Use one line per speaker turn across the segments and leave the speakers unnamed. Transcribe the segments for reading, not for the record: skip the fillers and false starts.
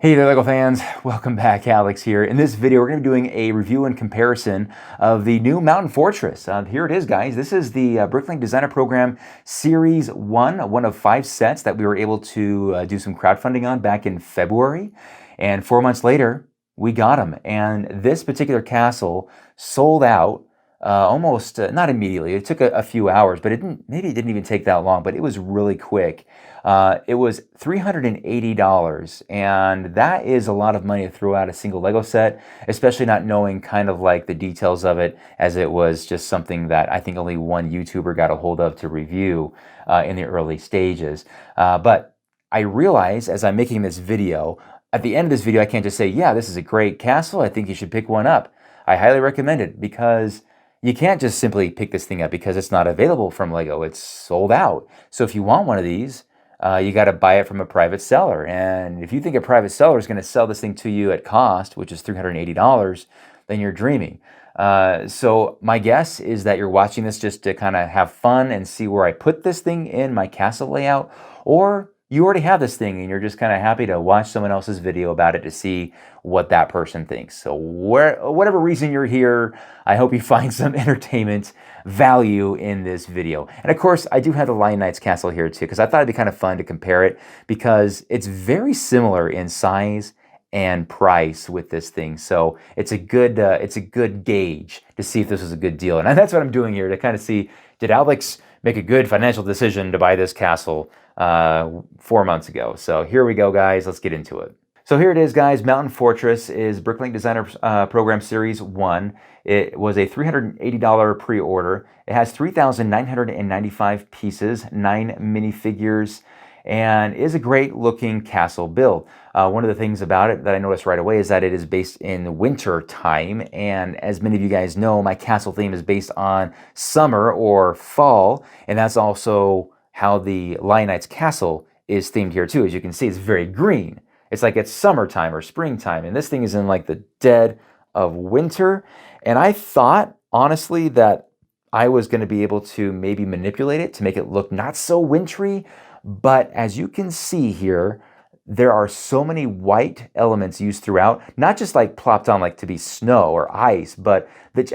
Hey there, LEGO fans. Welcome back. Alex here. In this video, we're going to be doing a review and comparison of the new Mountain Fortress. Here it is, guys. This is the Bricklink Designer Program Series 1, one of 5 sets that we were able to do some crowdfunding on back in February. And 4 months later, we got them. And this particular castle sold out almost, not immediately. It took a few hours, but maybe it didn't even take that long, but it was really quick. It was $380, and that is a lot of money to throw out a single Lego set, especially not knowing kind of like the details of it, as it was just something that I think only one YouTuber got a hold of to review in the early stages. But I realize as I'm making this video, at the end of this video, I can't just say, yeah, this is a great castle, I think you should pick one up. I highly recommend it because you can't just simply pick this thing up because it's not available from Lego. It's sold out. So if you want one of these, you got to buy it from a private seller. And if you think a private seller is going to sell this thing to you at cost, which is $380, then you're dreaming. So my guess is that you're watching this just to kind of have fun and see where I put this thing in my castle layout, or you already have this thing and you're just kind of happy to watch someone else's video about it to see what that person thinks. So whatever reason you're here, I hope you find some entertainment value in this video. And of course, I do have the Lion Knights castle here too, because I thought it'd be kind of fun to compare it because it's very similar in size and price with this thing. So it's a good gauge to see if this is a good deal. And that's what I'm doing here to kind of see, did Alex make a good financial decision to buy this castle 4 months ago? So here we go, guys. Let's get into it. So here it is, guys. Mountain Fortress is Bricklink Designer Program Series 1. It was a $380 pre-order. It has 3,995 pieces, 9 minifigures, and is a great looking castle build. One of the things about it that I noticed right away is that it is based in winter time, and as many of you guys know, my castle theme is based on summer or fall, and that's also how the Lion Knights castle is themed here too. As you can see, it's very green. It's like it's summertime or springtime, and this thing is in like the dead of winter. And I thought, honestly, that I was going to be able to maybe manipulate it to make it look not so wintry, but as you can see here, there are so many white elements used throughout, not just like plopped on like to be snow or ice, but that's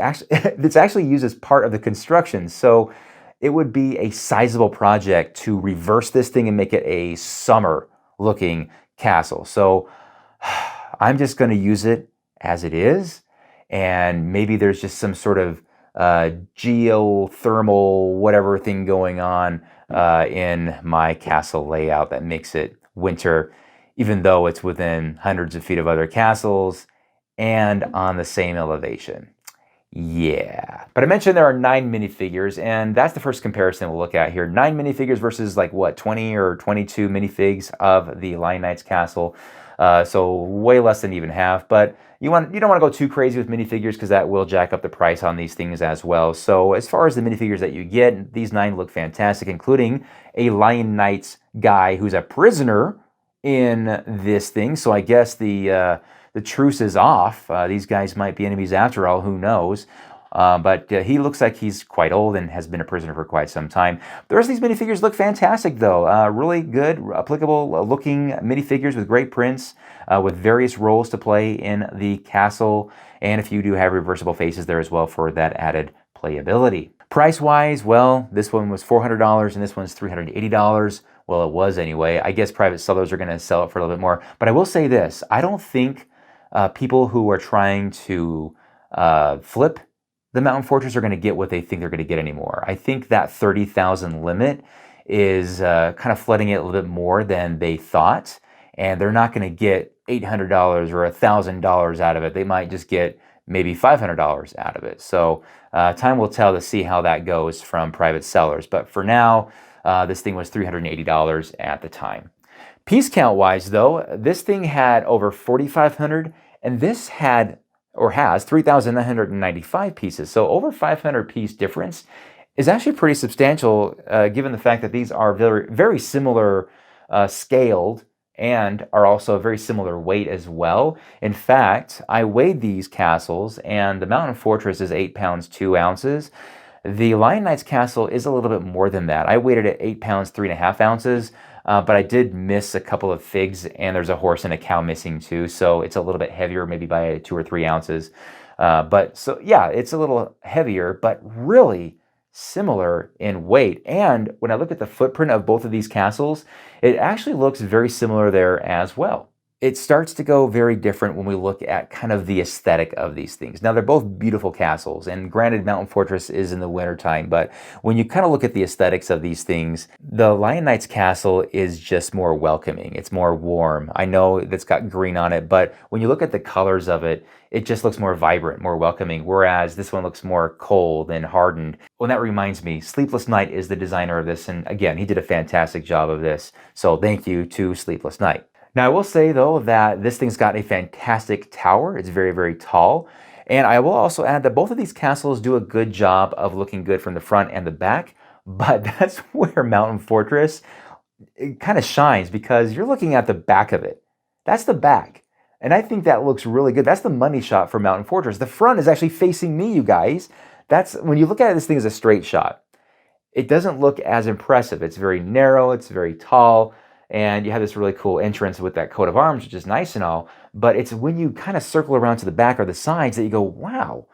actually used as part of the construction. So it would be a sizable project to reverse this thing and make it a summer looking castle. So I'm just going to use it as it is, and maybe there's just some sort of geothermal whatever thing going on in my castle layout that makes it winter, even though it's within hundreds of feet of other castles and on the same elevation. Yeah, but I mentioned there are 9 minifigures, and that's the first comparison we'll look at here. 9 minifigures versus like what, 20 or 22 minifigs of the Lion Knights castle. So way less than even half, but you don't want to go too crazy with minifigures because that will jack up the price on these things as well. So as far as the minifigures that you get, these 9 look fantastic, including a Lion Knights guy who's a prisoner in this thing. So I guess the truce is off. These guys might be enemies after all, who knows? But he looks like he's quite old and has been a prisoner for quite some time. The rest of these minifigures look fantastic, though. Really good, applicable looking minifigures with great prints, with various roles to play in the castle. And if you do have reversible faces there as well for that added playability. Price-wise, well, this one was $400 and this one's $380. Well, it was anyway. I guess private sellers are going to sell it for a little bit more. But I will say this, I don't think people who are trying to flip the Mountain Fortress are going to get what they think they're going to get anymore. I think that 30,000 limit is kind of flooding it a little bit more than they thought, and they're not going to get $800 or $1,000 out of it. They might just get maybe $500 out of it. So time will tell to see how that goes from private sellers. But for now, this thing was $380 at the time. Piece count wise though, this thing had over 4,500 and this had or has 3,995 pieces. So over 500 piece difference is actually pretty substantial given the fact that these are very, very similar scaled and are also very similar weight as well. In fact, I weighed these castles and the Mountain Fortress is 8 pounds 2 ounces. The Lion Knights castle is a little bit more than that. I weighed it at 8 pounds 3.5 ounces. but I did miss a couple of figs, and there's a horse and a cow missing too, so it's a little bit heavier, maybe by 2 or 3 ounces. But so yeah, it's a little heavier, but really similar in weight. And when I look at the footprint of both of these castles, it actually looks very similar there as well. It starts to go very different when we look at kind of the aesthetic of these things. Now, they're both beautiful castles, and granted, Mountain Fortress is in the wintertime, but when you kind of look at the aesthetics of these things, the Lion Knight's castle is just more welcoming. It's more warm. I know it's got green on it, but when you look at the colors of it, it just looks more vibrant, more welcoming, whereas this one looks more cold and hardened. Well, that reminds me, Sleepless Night is the designer of this, and again, he did a fantastic job of this, so thank you to Sleepless Night. Now, I will say, though, that this thing's got a fantastic tower. It's very, very tall. And I will also add that both of these castles do a good job of looking good from the front and the back, but that's where Mountain Fortress it kind of shines, because you're looking at the back of it. That's the back. And I think that looks really good. That's the money shot for Mountain Fortress. The front is actually facing me, you guys. That's when you look at this thing as a straight shot, it doesn't look as impressive. It's very narrow, it's very tall, and you have this really cool entrance with that coat of arms, which is nice and all, but it's when you kind of circle around to the back or the sides that you go, wow,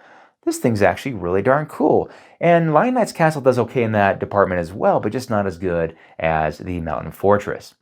this thing's actually really darn cool. And Lion Knight's castle does okay in that department as well, but just not as good as the Mountain Fortress.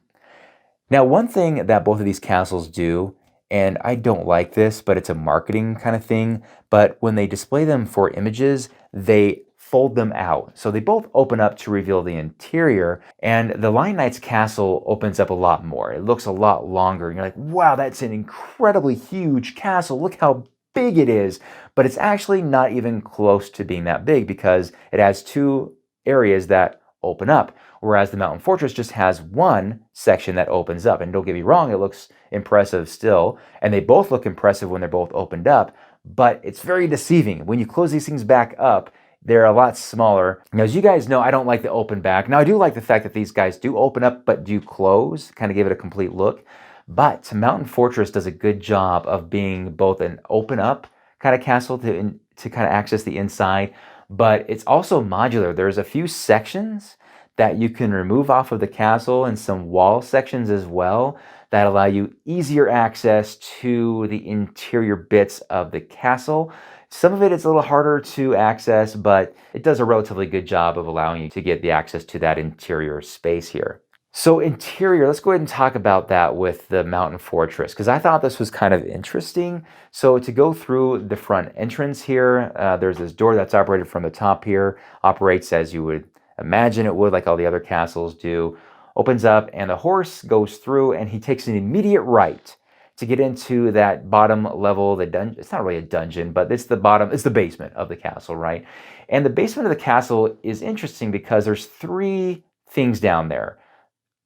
Now, one thing that both of these castles do, and I don't like this, but it's a marketing kind of thing, but when they display them for images, they fold them out. So they both open up to reveal the interior, and the Lion Knight's castle opens up a lot more. It looks a lot longer, and you're like, wow, that's an incredibly huge castle. Look how big it is. But it's actually not even close to being that big, because it has 2 areas that open up, whereas the Mountain Fortress just has one section that opens up. And don't get me wrong, it looks impressive still, and they both look impressive when they're both opened up, but it's very deceiving. When you close these things back up, they're a lot smaller. Now, as you guys know, I don't like the open back. Now, I do like the fact that these guys do open up but do close, kind of give it a complete look. But Mountain Fortress does a good job of being both an open up kind of castle to kind of access the inside, but it's also modular. There's a few sections that you can remove off of the castle, and some wall sections as well that allow you easier access to the interior bits of the castle. Some of it is a little harder to access, but it does a relatively good job of allowing you to get the access to that interior space here. So interior, let's go ahead and talk about that with the Mountain Fortress, because I thought this was kind of interesting. So to go through the front entrance here, there's this door that's operated from the top here, operates as you would imagine it would, like all the other castles do. Opens up, and the horse goes through, and he takes an immediate right to get into that bottom level, the dungeon. It's not really a dungeon, but it's the bottom, it's the basement of the castle, right? And the basement of the castle is interesting because there's 3 things down there.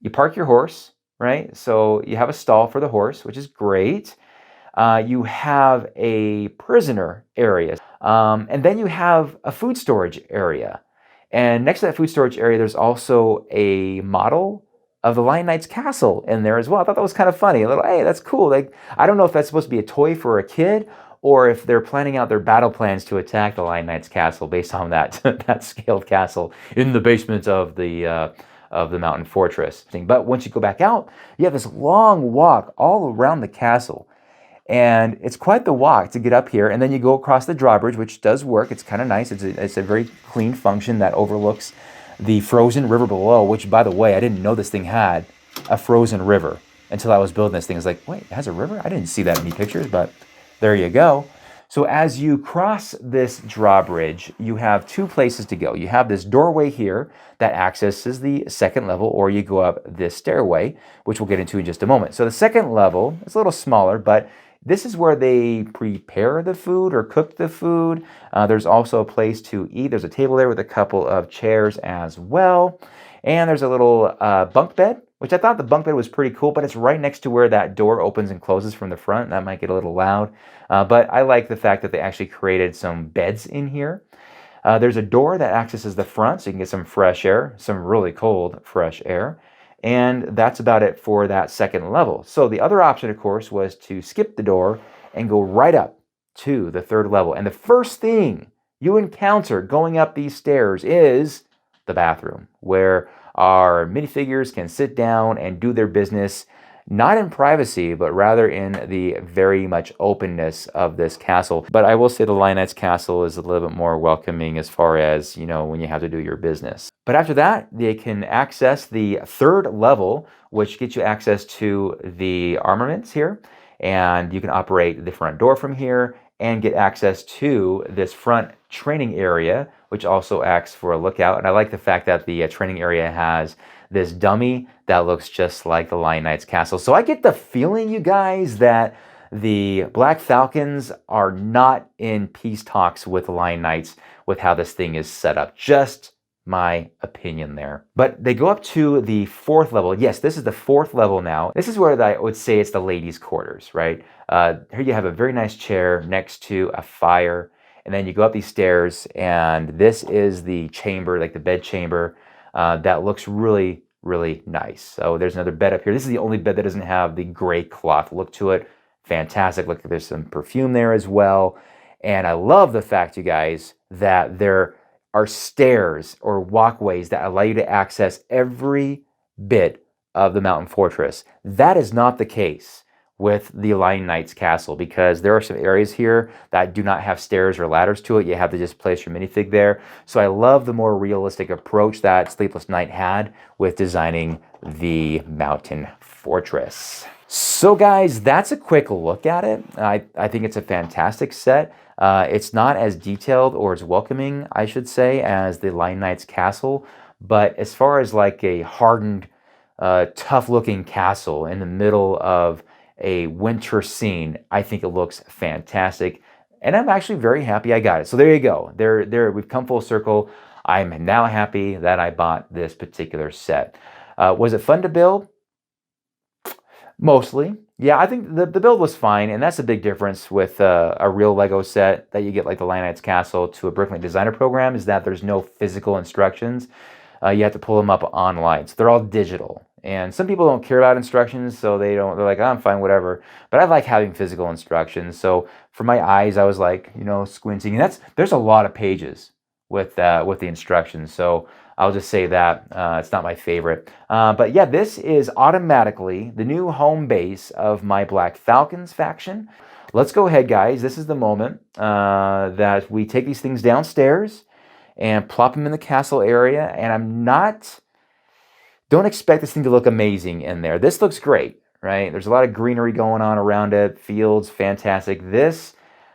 You park your horse, right? So you have a stall for the horse, which is great. You have a prisoner area, and then you have a food storage area. And next to that food storage area, there's also a model of the Lion Knight's castle in there as well. I thought that was kind of funny. A little, hey, that's cool. Like, I don't know if that's supposed to be a toy for a kid, or if they're planning out their battle plans to attack the Lion Knight's castle based on that that scaled castle in the basement of the Mountain Fortress. But once you go back out, you have this long walk all around the castle. And it's quite the walk to get up here, and then you go across the drawbridge, which does work. It's kind of nice. It's a very clean function that overlooks the frozen river below, which, by the way, I didn't know this thing had a frozen river until I was building this thing. I was like, wait, it has a river? I didn't see that in any pictures, but there you go. So as you cross this drawbridge, you have 2 places to go. You have this doorway here that accesses the 2nd level, or you go up this stairway, which we'll get into in just a moment. So the 2nd level is a little smaller, but this is where they prepare the food or cook the food. There's also a place to eat. There's a table there with a couple of chairs as well. And there's a little bunk bed, which I thought the bunk bed was pretty cool, but it's right next to where that door opens and closes from the front. That might get a little loud. But I like the fact that they actually created some beds in here. There's a door that accesses the front, so you can get some fresh air, some really cold fresh air. And that's about it for that 2nd level. So the other option, of course, was to skip the door and go right up to the 3rd level. And the first thing you encounter going up these stairs is the bathroom, where our minifigures can sit down and do their business, not in privacy, but rather in the very much openness of this castle. But I will say the Lion Knight's castle is a little bit more welcoming as far as, you know, when you have to do your business. But after that, they can access the third level, which gets you access to the armaments here. And you can operate the front door from here and get access to this front training area, which also acts for a lookout. And I like the fact that the training area has this dummy that looks just like the Lion Knight's castle. So I get the feeling, you guys, that the Black Falcons are not in peace talks with the Lion Knights with how this thing is set up. Just my opinion there. But they go up to the fourth level. Yes, this is the fourth level now. This is where I would say it's the ladies' quarters, right? Here you have a very nice chair next to a fire. And then you go up these stairs, and this is the chamber, like the bed chamber, that looks really, really nice. So there's another bed up here. This is the only bed that doesn't have the gray cloth look to it. Fantastic. Look, there's some perfume there as well. And I love the fact, you guys, that there are stairs or walkways that allow you to access every bit of the mountain fortress. That is not the case with the Lion Knight's castle, because there are some areas here that do not have stairs or ladders to it. You have to just place your minifig there. So I love the more realistic approach that Sleepless Night had with designing the mountain fortress. So guys, that's a quick look at it. I think it's a fantastic set. It's not as detailed or as welcoming, I should say, as the Lion Knight's castle. But as far as like a hardened, tough-looking castle in the middle of a winter scene, I think it looks fantastic. And I'm actually very happy I got it. So there you go. We've come full circle. I'm now happy that I bought this particular set. Was it fun to build? Mostly. Yeah, I think the build was fine, and that's a big difference with a real Lego set that you get like the Lion Knight's castle to a Bricklink Designer program, is that there's no physical instructions. You have to pull them up online. So they're all digital. And some people don't care about instructions, so they're like, oh, I'm fine, whatever. But I like having physical instructions. So for my eyes, I was like, you know, squinting. And there's a lot of pages with the instructions. So I'll just say that it's not my favorite. But yeah, this is automatically the new home base of my Black Falcons faction. Let's go ahead, guys. This is the moment that we take these things downstairs and plop them in the castle area. And don't expect this thing to look amazing in there. This looks great, right? There's a lot of greenery going on around it. Fields, fantastic. This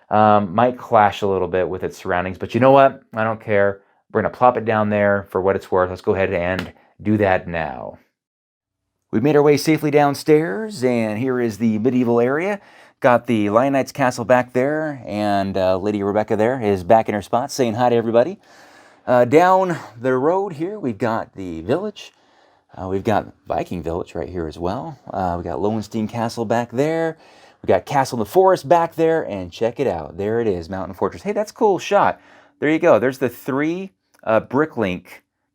might clash a little bit with its surroundings, but you know what? I don't care. We're going to plop it down there for what it's worth. Let's go ahead and do that now. We've made our way safely downstairs, and here is the medieval area. Got the Lion Knight's castle back there, and Lady Rebecca there is back in her spot saying hi to everybody. Down the road here, we've got the village. We've got Viking Village right here as well. We got Lowenstein Castle back there. We got Castle in the Forest back there, and check it out. There it is, Mountain Fortress. Hey, that's a cool shot. There you go. There's the 3 Bricklink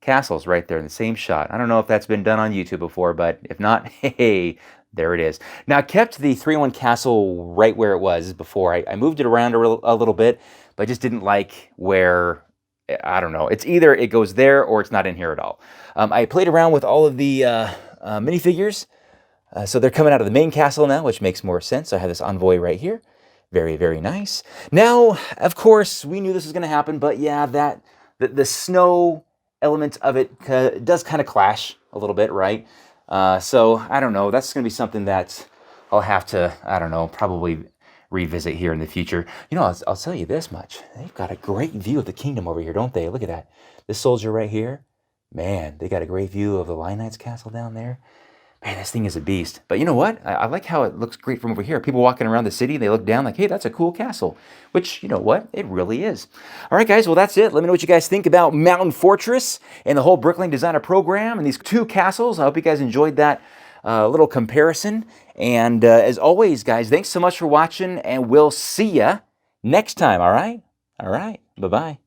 castles right there in the same shot. I don't know if that's been done on YouTube before, but if not, hey, there it is. Now, I kept the 3-in-1 castle right where it was before. I moved it around a little bit, but I just didn't like where, I don't know. It's either it goes there or it's not in here at all. I played around with all of the minifigures. So they're coming out of the main castle now, which makes more sense. I have this envoy right here. Very, very nice. Now, of course, we knew this was going to happen, but yeah, the snow element of it does kind of clash a little bit, right? So I don't know. That's going to be something that I'll have to, I don't know, probably revisit here in the future. You know, I'll tell you this much. They've got a great view of the kingdom over here, don't they? Look at that. This soldier right here. Man, they got a great view of the Lion Knight's castle down there. Man, this thing is a beast. But you know what? I like how it looks great from over here. People walking around the city, they look down like, hey, that's a cool castle. Which, you know what? It really is. All right, guys. Well, that's it. Let me know what you guys think about Mountain Fortress and the whole Bricklink Designer program and these 2 castles. I hope you guys enjoyed that little comparison. And as always, guys, thanks so much for watching, and we'll see ya next time, all right? All right. Bye-bye.